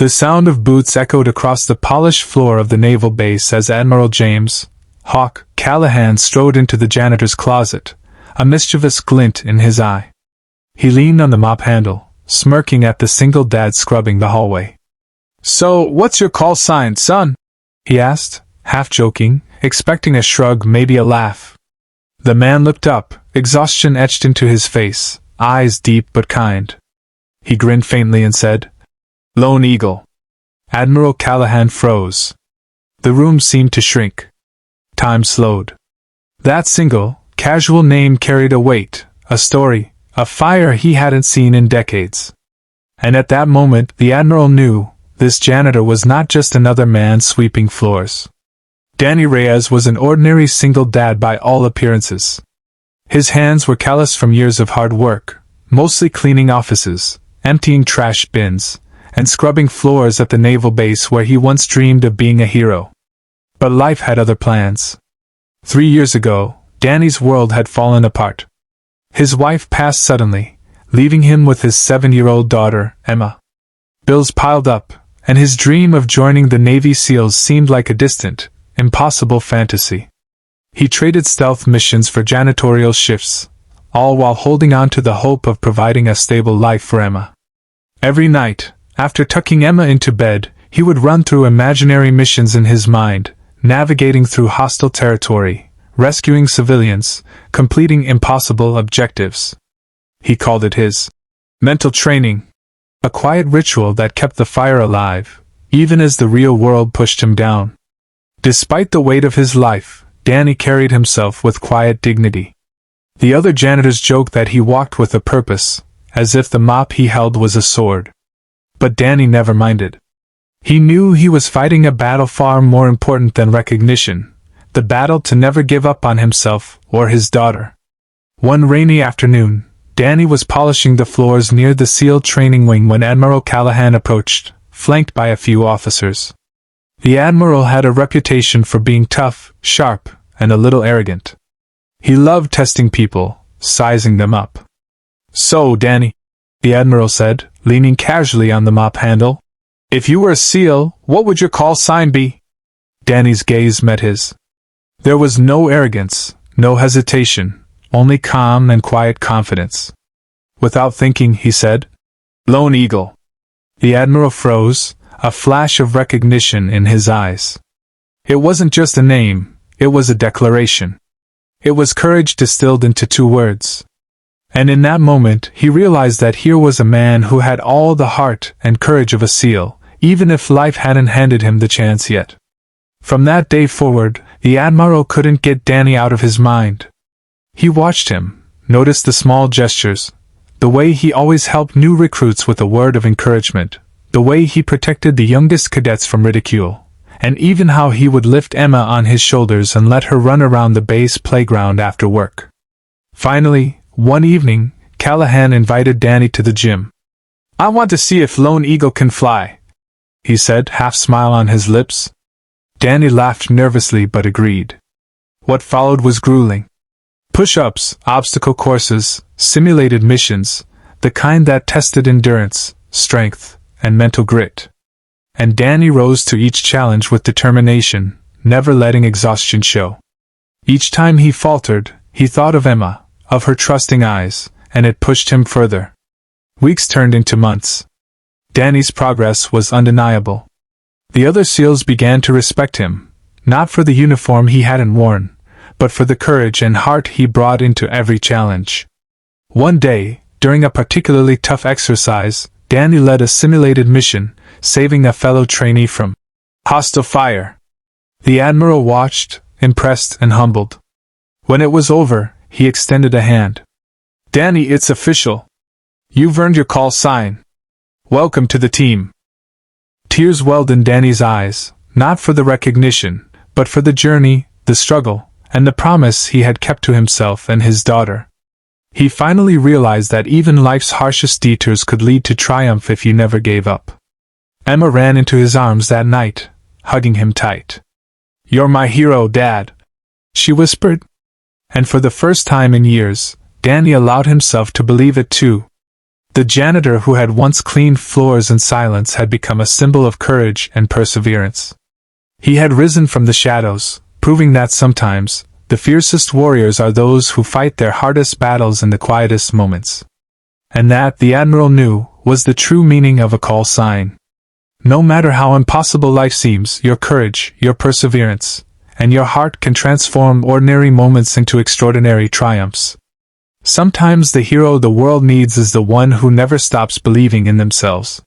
The sound of boots echoed across the polished floor of the naval base as Admiral James Hawk Callahan strode into the janitor's closet, a mischievous glint in his eye. He leaned on the mop handle, smirking at the single dad scrubbing the hallway. "So, what's your call sign, son?" he asked, half joking, expecting a shrug, maybe a laugh. The man looked up, exhaustion etched into his face, eyes deep but kind. He grinned faintly and said, "Lone Eagle." Admiral Callahan froze. The room seemed to shrink. Time slowed. That single, casual name carried a weight, a story, a fire he hadn't seen in decades. And at that moment, the Admiral knew, this janitor was not just another man sweeping floors. Danny Reyes was an ordinary single dad by all appearances. His hands were calloused from years of hard work, mostly cleaning offices, emptying trash bins, and scrubbing floors at the naval base where he once dreamed of being a hero. But life had other plans. 3 years ago, Danny's world had fallen apart. His wife passed suddenly, leaving him with his 7-year-old daughter, Emma. Bills piled up, and his dream of joining the Navy SEALs seemed like a distant, impossible fantasy. He traded stealth missions for janitorial shifts, all while holding on to the hope of providing a stable life for Emma. Every night, after tucking Emma into bed, he would run through imaginary missions in his mind, navigating through hostile territory, rescuing civilians, completing impossible objectives. He called it his mental training, a quiet ritual that kept the fire alive, even as the real world pushed him down. Despite the weight of his life, Danny carried himself with quiet dignity. The other janitors joked that he walked with a purpose, as if the mop he held was a sword. But Danny never minded. He knew he was fighting a battle far more important than recognition, the battle to never give up on himself or his daughter. One rainy afternoon, Danny was polishing the floors near the SEAL training wing when Admiral Callahan approached, flanked by a few officers. The Admiral had a reputation for being tough, sharp, and a little arrogant. He loved testing people, sizing them up. "So, Danny," the Admiral said, leaning casually on the mop handle, "if you were a SEAL, what would your call sign be?" Danny's gaze met his. There was no arrogance, no hesitation, only calm and quiet confidence. Without thinking, he said, "Lone Eagle." The Admiral froze, a flash of recognition in his eyes. It wasn't just a name, it was a declaration. It was courage distilled into 2 words. And in that moment, he realized that here was a man who had all the heart and courage of a SEAL, even if life hadn't handed him the chance yet. From that day forward, the Admiral couldn't get Danny out of his mind. He watched him, noticed the small gestures, the way he always helped new recruits with a word of encouragement, the way he protected the youngest cadets from ridicule, and even how he would lift Emma on his shoulders and let her run around the base playground after work. Finally, one evening, Callahan invited Danny to the gym. "I want to see if Lone Eagle can fly," he said, half smile on his lips. Danny laughed nervously but agreed. What followed was grueling. Push-ups, obstacle courses, simulated missions, the kind that tested endurance, strength, and mental grit. And Danny rose to each challenge with determination, never letting exhaustion show. Each time he faltered, he thought of Emma, of her trusting eyes, and it pushed him further. Weeks turned into months. Danny's progress was undeniable. The other SEALs began to respect him, not for the uniform he hadn't worn, but for the courage and heart he brought into every challenge. One day, during a particularly tough exercise, Danny led a simulated mission, saving a fellow trainee from hostile fire. The Admiral watched, impressed and humbled. When it was over, he extended a hand. "Danny, it's official. You've earned your call sign. Welcome to the team." Tears welled in Danny's eyes, not for the recognition, but for the journey, the struggle, and the promise he had kept to himself and his daughter. He finally realized that even life's harshest detours could lead to triumph if you never gave up. Emma ran into his arms that night, hugging him tight. "You're my hero, Dad," she whispered. And for the first time in years, Danny allowed himself to believe it too. The janitor who had once cleaned floors in silence had become a symbol of courage and perseverance. He had risen from the shadows, proving that sometimes, the fiercest warriors are those who fight their hardest battles in the quietest moments. And that, the Admiral knew, was the true meaning of a call sign. No matter how impossible life seems, your courage, your perseverance, and your heart can transform ordinary moments into extraordinary triumphs. Sometimes the hero the world needs is the one who never stops believing in themselves.